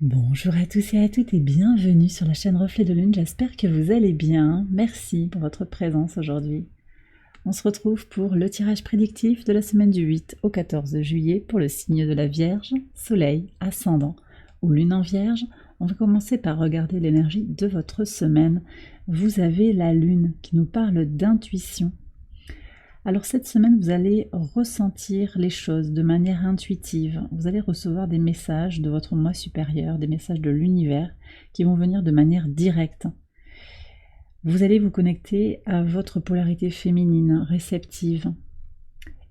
Bonjour à tous et à toutes et bienvenue sur la chaîne Reflet de Lune, j'espère que vous allez bien. Merci pour votre présence aujourd'hui. On se retrouve pour le tirage prédictif de la semaine du 8 au 14 juillet pour le signe de la Vierge, Soleil, Ascendant ou Lune en Vierge. On va commencer par regarder l'énergie de votre semaine. Vous avez la Lune qui nous parle d'intuition. Alors cette semaine, vous allez ressentir les choses de manière intuitive. Vous allez recevoir des messages de votre moi supérieur, des messages de l'univers qui vont venir de manière directe. Vous allez vous connecter à votre polarité féminine, réceptive.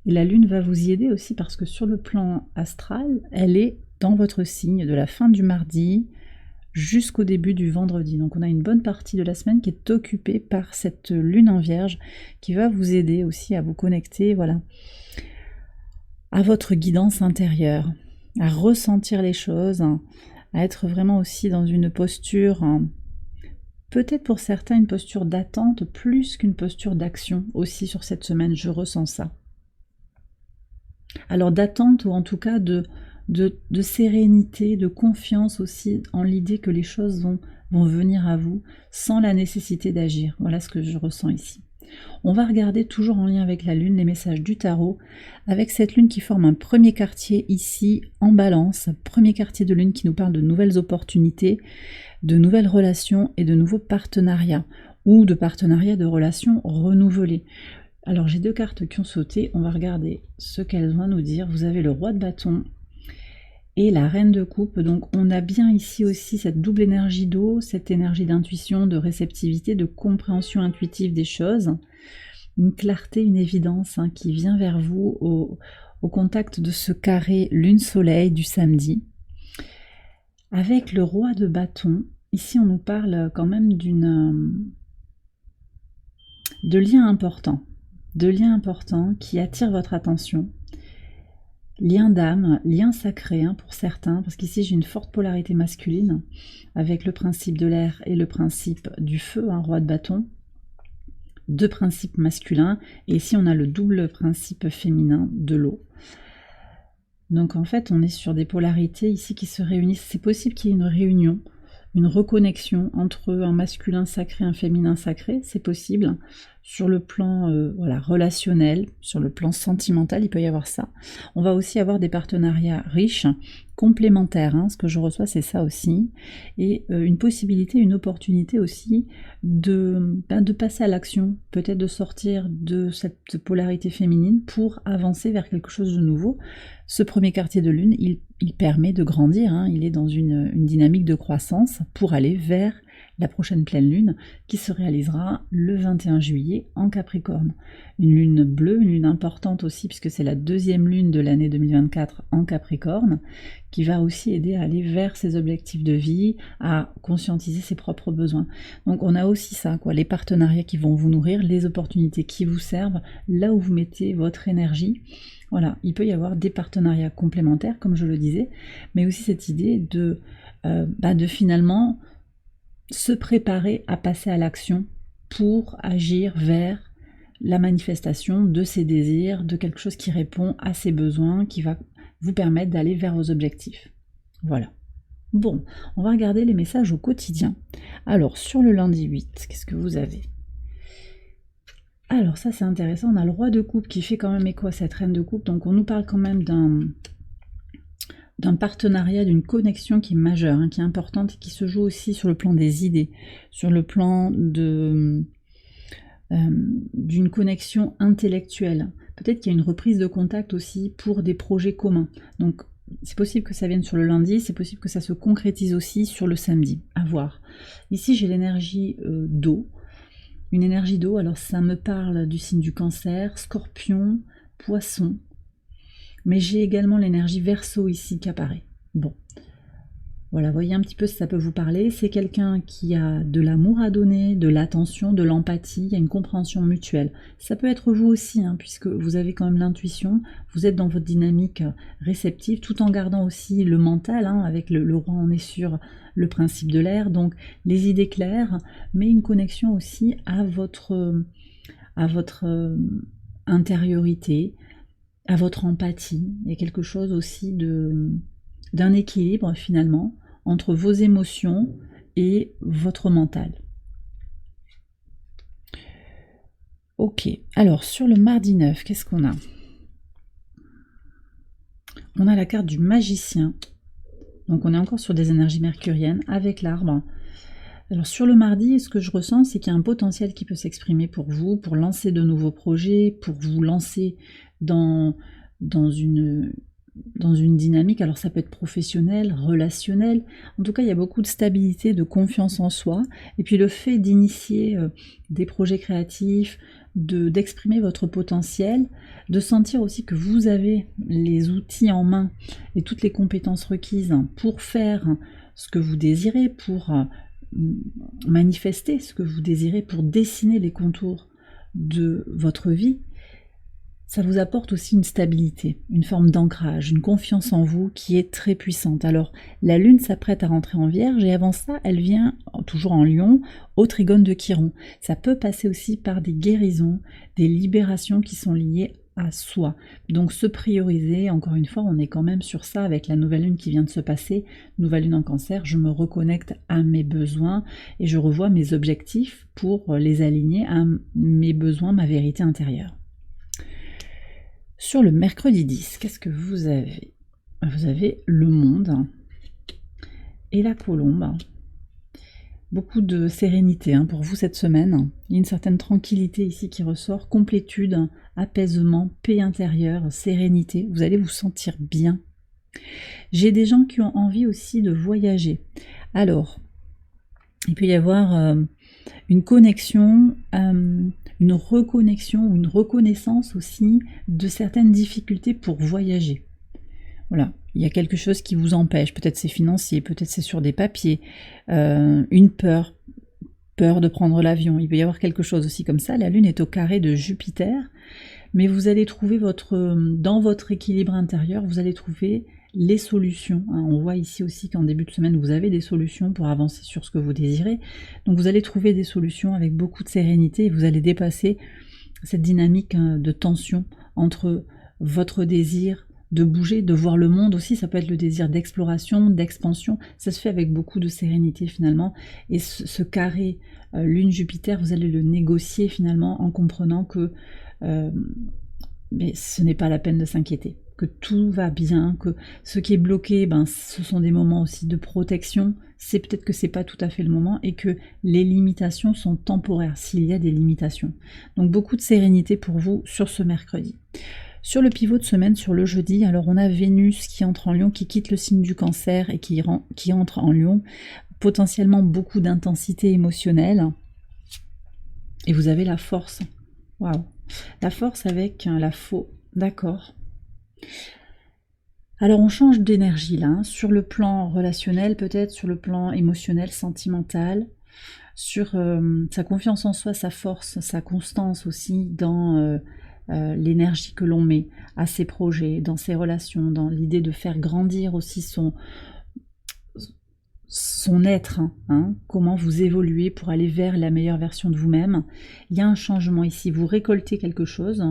Et la Lune va vous y aider aussi parce que sur le plan astral, elle est dans votre signe de la fin du mardi jusqu'au début du vendredi. Donc on a une bonne partie de la semaine qui est occupée par cette lune en vierge qui va vous aider aussi à vous connecter, voilà, à votre guidance intérieure, à ressentir les choses, à être vraiment aussi dans une posture, peut-être pour certains une posture d'attente plus qu'une posture d'action aussi sur cette semaine, je ressens ça. Alors d'attente ou en tout cas de sérénité, de confiance aussi en l'idée que les choses vont venir à vous sans la nécessité d'agir. Voilà ce que je ressens ici. On va regarder toujours en lien avec la Lune les messages du tarot, avec cette Lune qui forme un premier quartier ici en Balance, premier quartier de Lune qui nous parle de nouvelles opportunités, de nouvelles relations et de nouveaux partenariats, ou de partenariats de relations renouvelées. Alors j'ai deux cartes qui ont sauté, on va regarder ce qu'elles vont nous dire. Vous avez le roi de bâton et la reine de coupe, donc on a bien ici aussi cette double énergie d'eau, cette énergie d'intuition, de réceptivité, de compréhension intuitive des choses, une clarté, une évidence qui vient vers vous au contact de ce carré lune-soleil du samedi. Avec le roi de bâton, ici on nous parle quand même de liens importants qui attirent votre attention. Lien d'âme, lien sacré pour certains, parce qu'ici j'ai une forte polarité masculine avec le principe de l'air et le principe du feu, roi de bâton, deux principes masculins, et ici on a le double principe féminin de l'eau. Donc en fait on est sur des polarités ici qui se réunissent. C'est possible qu'il y ait une réunion, une reconnexion entre un masculin sacré, un féminin sacré, c'est possible. Sur le plan relationnel, sur le plan sentimental, il peut y avoir ça. On va aussi avoir des partenariats riches, complémentaires, ce que je reçois c'est ça aussi, et une possibilité, une opportunité aussi de passer à l'action, peut-être de sortir de cette polarité féminine pour avancer vers quelque chose de nouveau. Ce premier quartier de lune, il permet de grandir, il est dans une dynamique de croissance pour aller vers la prochaine pleine lune qui se réalisera le 21 juillet en Capricorne. Une lune bleue, une lune importante aussi puisque c'est la deuxième lune de l'année 2024 en Capricorne qui va aussi aider à aller vers ses objectifs de vie, à conscientiser ses propres besoins. Donc on a aussi ça, les partenariats qui vont vous nourrir, les opportunités qui vous servent, là où vous mettez votre énergie. Voilà, il peut y avoir des partenariats complémentaires, comme je le disais, mais aussi cette idée de finalement se préparer à passer à l'action pour agir vers la manifestation de ses désirs, de quelque chose qui répond à ses besoins, qui va vous permettre d'aller vers vos objectifs. Voilà. Bon, on va regarder les messages au quotidien. Alors, sur le lundi 8, qu'est-ce que vous avez ? Alors ça c'est intéressant, on a le roi de coupe qui fait quand même écho à cette reine de coupe, donc on nous parle quand même d'un partenariat, d'une connexion qui est majeure, qui est importante et qui se joue aussi sur le plan des idées, sur le plan d'une connexion intellectuelle. Peut-être qu'il y a une reprise de contact aussi pour des projets communs. Donc c'est possible que ça vienne sur le lundi, c'est possible que ça se concrétise aussi sur le samedi, à voir. Ici j'ai l'énergie d'eau, une énergie d'eau, alors ça me parle du signe du Cancer, Scorpion, Poisson, mais j'ai également l'énergie Verseau ici qui apparaît. Bon, voilà, voyez un petit peu si ça peut vous parler. C'est quelqu'un qui a de l'amour à donner, de l'attention, de l'empathie, il y a une compréhension mutuelle. Ça peut être vous aussi, puisque vous avez quand même l'intuition, vous êtes dans votre dynamique réceptive, tout en gardant aussi le mental, avec le roi on est sur le principe de l'air, donc les idées claires, mais une connexion aussi à votre intériorité, à votre empathie. Il y a quelque chose aussi d'un équilibre finalement entre vos émotions et votre mental. Ok, alors sur le mardi 9, qu'est-ce qu'on a? On a la carte du magicien. Donc on est encore sur des énergies mercuriennes avec l'arbre. Alors sur le mardi, ce que je ressens, c'est qu'il y a un potentiel qui peut s'exprimer pour vous, pour lancer de nouveaux projets, pour vous lancer dans une dynamique. Alors ça peut être professionnel, relationnel. En tout cas, il y a beaucoup de stabilité, de confiance en soi. Et puis le fait d'initier des projets créatifs, d'exprimer votre potentiel, de sentir aussi que vous avez les outils en main et toutes les compétences requises pour faire ce que vous désirez, pour manifester ce que vous désirez, pour dessiner les contours de votre vie, ça vous apporte aussi une stabilité, une forme d'ancrage, une confiance en vous qui est très puissante. Alors, la Lune s'apprête à rentrer en Vierge et avant ça, elle vient, toujours en Lion, au trigone de Chiron. Ça peut passer aussi par des guérisons, des libérations qui sont liées à soi. Donc se prioriser, encore une fois, on est quand même sur ça avec la nouvelle Lune qui vient de se passer, nouvelle Lune en Cancer, je me reconnecte à mes besoins et je revois mes objectifs pour les aligner à mes besoins, ma vérité intérieure. Sur le mercredi 10, qu'est-ce que vous avez? Vous avez le monde et la colombe. Beaucoup de sérénité pour vous cette semaine. Il y a une certaine tranquillité ici qui ressort, complétude, apaisement, paix intérieure, sérénité. Vous allez vous sentir bien. J'ai des gens qui ont envie aussi de voyager. Alors, il peut y avoir une connexion, une reconnexion ou une reconnaissance aussi de certaines difficultés pour voyager. Voilà, il y a quelque chose qui vous empêche, peut-être c'est financier, peut-être c'est sur des papiers, une peur de prendre l'avion, il peut y avoir quelque chose aussi comme ça. La Lune est au carré de Jupiter, mais vous allez trouver dans votre équilibre intérieur, vous allez trouver les solutions. On voit ici aussi qu'en début de semaine, vous avez des solutions pour avancer sur ce que vous désirez. Donc vous allez trouver des solutions avec beaucoup de sérénité et vous allez dépasser cette dynamique de tension entre votre désir de bouger, de voir le monde aussi. Ça peut être le désir d'exploration, d'expansion. Ça se fait avec beaucoup de sérénité finalement. Et ce carré Lune-Jupiter, vous allez le négocier finalement en comprenant que mais ce n'est pas la peine de s'inquiéter, que tout va bien, que ce qui est bloqué, ce sont des moments aussi de protection, c'est peut-être que c'est pas tout à fait le moment et que les limitations sont temporaires, s'il y a des limitations. Donc beaucoup de sérénité pour vous sur ce mercredi. Sur le pivot de semaine, sur le jeudi, alors on a Vénus qui entre en Lion, qui quitte le signe du Cancer et qui entre en Lion, potentiellement beaucoup d'intensité émotionnelle. Et vous avez la force. Waouh! La force avec la faux. D'accord. Alors on change d'énergie là, sur le plan relationnel, peut-être sur le plan émotionnel, sentimental, sur sa confiance en soi, sa force, sa constance aussi dans l'énergie que l'on met à ses projets, dans ses relations, dans l'idée de faire grandir aussi son être, comment vous évoluez pour aller vers la meilleure version de vous-même. Il y a un changement ici, vous récoltez quelque chose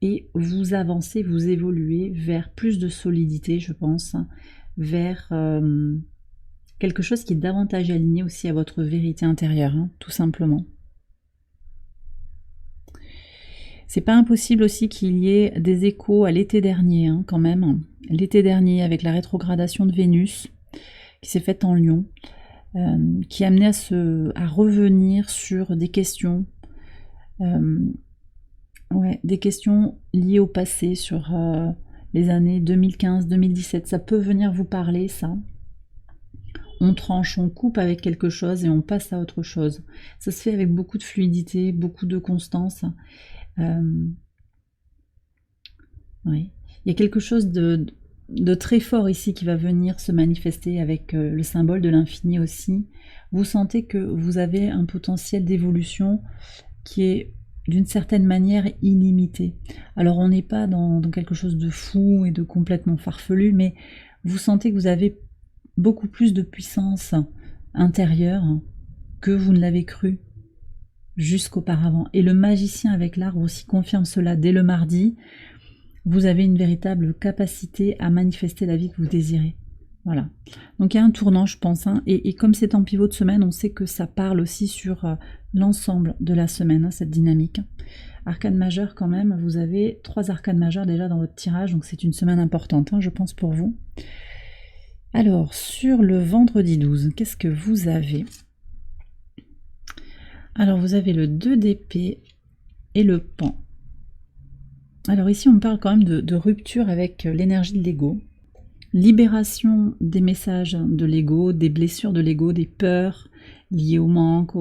et vous avancez, vous évoluez vers plus de solidité, je pense, vers quelque chose qui est davantage aligné aussi à votre vérité intérieure, tout simplement. C'est pas impossible aussi qu'il y ait des échos à l'été dernier, quand même. L'été dernier, avec la rétrogradation de Vénus, qui s'est faite en Lion, qui a amené à revenir sur des questions, des questions liées au passé, sur les années 2015-2017. Ça peut venir vous parler, ça. On tranche, on coupe avec quelque chose et on passe à autre chose. Ça se fait avec beaucoup de fluidité, beaucoup de constance. Il y a quelque chose de très fort ici qui va venir se manifester avec le symbole de l'infini aussi. Vous sentez que vous avez un potentiel d'évolution qui est d'une certaine manière illimité. Alors on n'est pas dans quelque chose de fou et de complètement farfelu, mais vous sentez que vous avez beaucoup plus de puissance intérieure que vous ne l'avez cru jusqu'auparavant. Et le magicien avec l'arbre aussi confirme cela dès le mardi. Vous avez une véritable capacité à manifester la vie que vous désirez. Voilà. Donc il y a un tournant, je pense, hein, et comme c'est en pivot de semaine, on sait que ça parle aussi sur l'ensemble de la semaine, hein, cette dynamique. Arcane majeur quand même, vous avez 3 arcanes majeures déjà dans votre tirage, donc c'est une semaine importante, hein, je pense, pour vous. Alors, sur le vendredi 12, qu'est-ce que vous avez? Alors, vous avez le 2 d'épée et le pan. Alors ici, on parle quand même de rupture avec l'énergie de l'ego. Libération des messages de l'ego, des blessures de l'ego, des peurs liées au manque,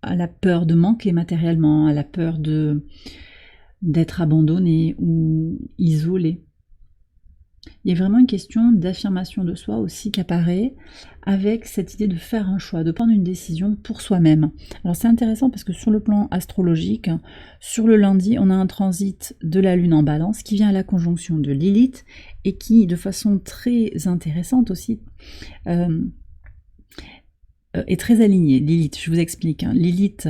à la peur de manquer matériellement, à la peur d'être abandonné ou isolé. Il y a vraiment une question d'affirmation de soi aussi qui apparaît avec cette idée de faire un choix, de prendre une décision pour soi-même. Alors c'est intéressant parce que sur le plan astrologique, sur le lundi, on a un transit de la Lune en Balance qui vient à la conjonction de Lilith et qui, de façon très intéressante aussi, est très aligné. Lilith, je vous explique. Hein. Lilith,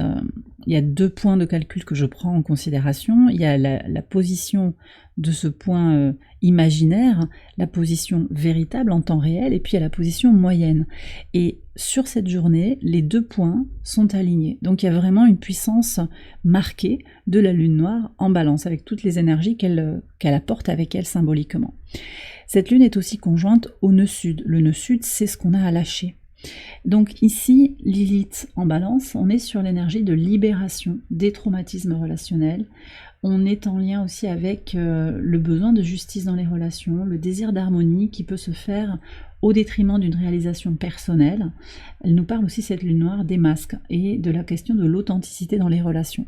il y a 2 points de calcul que je prends en considération. Il y a la position de ce point imaginaire, la position véritable en temps réel, et puis il y a la position moyenne. Et sur cette journée, les 2 points sont alignés. Donc il y a vraiment une puissance marquée de la Lune noire en Balance, avec toutes les énergies qu'elle apporte avec elle symboliquement. Cette Lune est aussi conjointe au nœud sud. Le nœud sud, c'est ce qu'on a à lâcher. Donc ici, Lilith en Balance, on est sur l'énergie de libération des traumatismes relationnels. On est en lien aussi avec le besoin de justice dans les relations, le désir d'harmonie qui peut se faire au détriment d'une réalisation personnelle. Elle nous parle aussi, cette lune noire, des masques et de la question de l'authenticité dans les relations.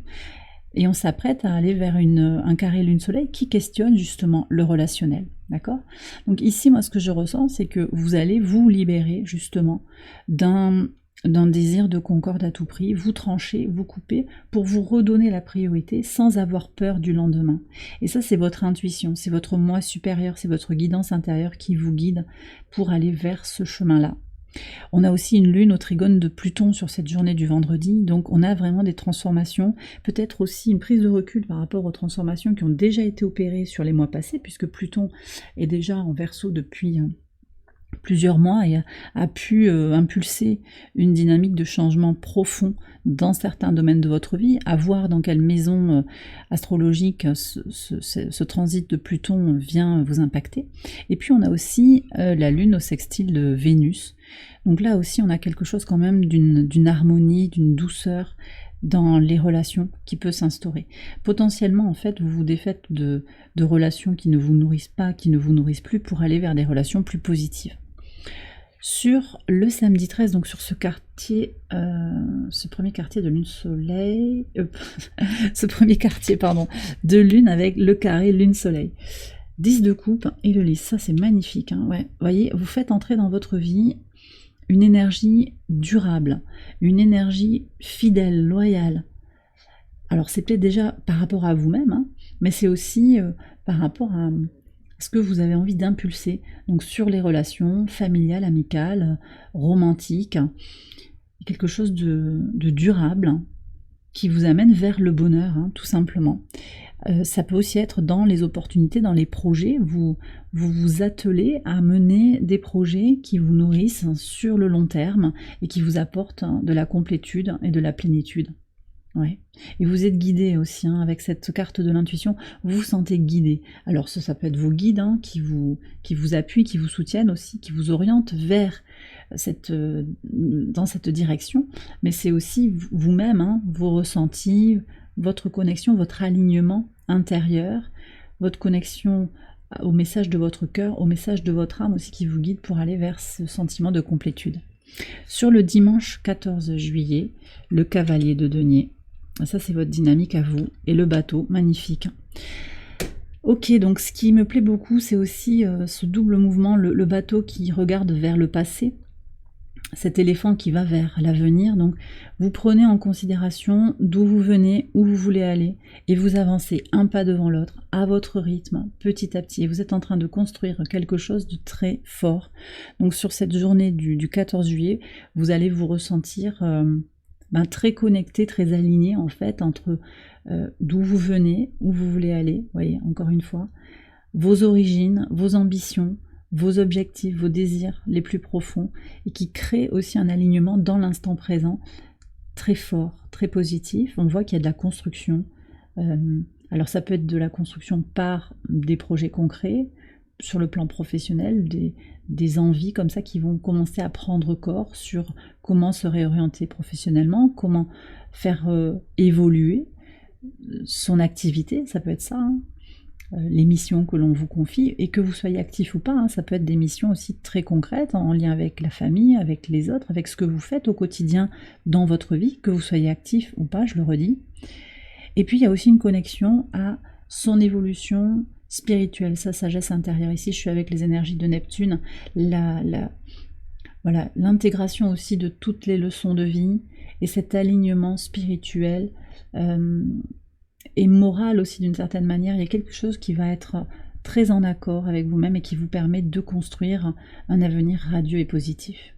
Et on s'apprête à aller vers un carré lune-soleil qui questionne justement le relationnel. D'accord? Donc ici, moi, ce que je ressens, c'est que vous allez vous libérer justement d'un désir de concorde à tout prix, vous trancher, vous couper, pour vous redonner la priorité sans avoir peur du lendemain. Et ça, c'est votre intuition, c'est votre moi supérieur, c'est votre guidance intérieure qui vous guide pour aller vers ce chemin-là. On a aussi une lune au trigone de Pluton sur cette journée du vendredi, donc on a vraiment des transformations, peut-être aussi une prise de recul par rapport aux transformations qui ont déjà été opérées sur les mois passés, puisque Pluton est déjà en Verseau depuis plusieurs mois et a pu impulser une dynamique de changement profond dans certains domaines de votre vie, à voir dans quelle maison astrologique ce transit de Pluton vient vous impacter. Et puis on a aussi la Lune au sextile de Vénus. Donc là aussi on a quelque chose quand même d'une harmonie, d'une douceur dans les relations qui peut s'instaurer. Potentiellement, en fait, vous vous défaites de relations qui ne vous nourrissent pas, qui ne vous nourrissent plus, pour aller vers des relations plus positives. Sur le samedi 13, donc sur ce quartier, ce premier quartier de lune-soleil, ce premier quartier, pardon, de lune avec le carré lune-soleil. 10 de coupe et le lys, ça c'est magnifique. Hein, ouais. Vous voyez, vous faites entrer dans votre vie une énergie durable, une énergie fidèle, loyale. Alors c'est peut-être déjà par rapport à vous-même, hein, mais c'est aussi par rapport à ce que vous avez envie d'impulser, donc sur les relations familiales, amicales, romantiques, quelque chose de durable qui vous amène vers le bonheur, hein, tout simplement. Ça peut aussi être dans les opportunités, dans les projets. Vous vous attelez à mener des projets qui vous nourrissent sur le long terme et qui vous apportent de la complétude et de la plénitude. Ouais. Et vous êtes guidé aussi, hein, avec cette carte de l'intuition, vous vous sentez guidé. Alors ça peut être vos guides, hein, qui vous appuient, qui vous soutiennent aussi, qui vous orientent vers dans cette direction, mais c'est aussi vous-même, hein, vos ressentis, votre connexion, votre alignement intérieur, votre connexion au message de votre cœur, au message de votre âme aussi qui vous guide pour aller vers ce sentiment de complétude. Sur le dimanche 14 juillet, le cavalier de denier. Ça, c'est votre dynamique à vous. Et le bateau, magnifique. Ok, donc ce qui me plaît beaucoup, c'est aussi ce double mouvement, le bateau qui regarde vers le passé, cet éléphant qui va vers l'avenir. Donc vous prenez en considération d'où vous venez, où vous voulez aller, et vous avancez un pas devant l'autre, à votre rythme, petit à petit. Et vous êtes en train de construire quelque chose de très fort. Donc sur cette journée du 14 juillet, vous allez vous ressentir très connecté, très aligné en fait, entre d'où vous venez, où vous voulez aller, vous voyez, encore une fois, vos origines, vos ambitions, vos objectifs, vos désirs les plus profonds et qui crée aussi un alignement dans l'instant présent très fort, très positif. On voit qu'il y a de la construction. Alors ça peut être de la construction par des projets concrets, sur le plan professionnel, des envies comme ça qui vont commencer à prendre corps sur comment se réorienter professionnellement, comment faire évoluer son activité, ça peut être ça, hein. Les missions que l'on vous confie, et que vous soyez actif ou pas, hein, ça peut être des missions aussi très concrètes, en lien avec la famille, avec les autres, avec ce que vous faites au quotidien dans votre vie, que vous soyez actif ou pas, je le redis. Et puis il y a aussi une connexion à son évolution spirituelle, sa sagesse intérieure. Ici je suis avec les énergies de Neptune, voilà, l'intégration aussi de toutes les leçons de vie, et cet alignement spirituel, et moral aussi d'une certaine manière. Il y a quelque chose qui va être très en accord avec vous-même et qui vous permet de construire un avenir radieux et positif.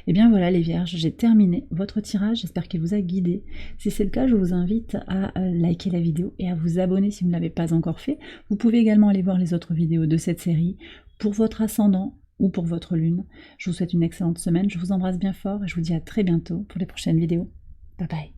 Et bien voilà les Vierges, j'ai terminé votre tirage, j'espère qu'il vous a guidé. Si c'est le cas, je vous invite à liker la vidéo et à vous abonner si vous ne l'avez pas encore fait. Vous pouvez également aller voir les autres vidéos de cette série pour votre ascendant ou pour votre lune. Je vous souhaite une excellente semaine, je vous embrasse bien fort et je vous dis à très bientôt pour les prochaines vidéos. Bye bye.